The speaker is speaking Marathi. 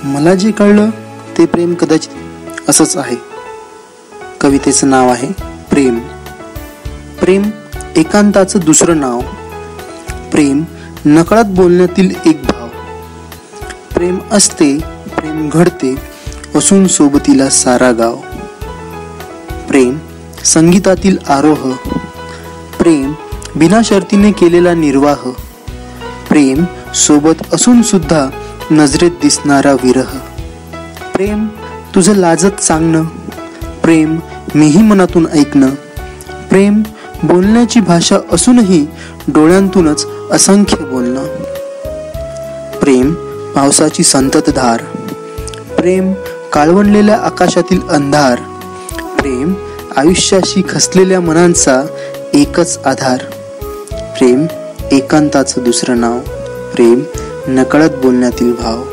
मला जे कळलं ते प्रेम कदाचित असंच आहे. कवितेचं नाव आहे प्रेम. प्रेम एकांताचं दुसरं नाव. प्रेम नकळत बोलण्यातील एक भाव. प्रेम असते, प्रेम घडते, असून सोबतीला सारा गाव. प्रेम संगीतातील आरोह. प्रेम बिना शर्तीने केलेला निर्वाह. प्रेम सोबत असून सुद्धा नजरेत दिसणारा विरह. प्रेम तुझं लाजत सांगणं. प्रेम मीही मनातून ऐकणं. प्रेम बोलण्याची भाषा असूनही डोळ्यांतूनच असंख्य बोलणं. प्रेम पावसाची संततधार. प्रेम काळवंडलेल्या आकाशातील अंधार. प्रेम आयुष्याशी खसलेल्या मनांचा एकच आधार. प्रेम एकांताचं दुसरं नाव. प्रेम नकळत बोलण्यातील भाव.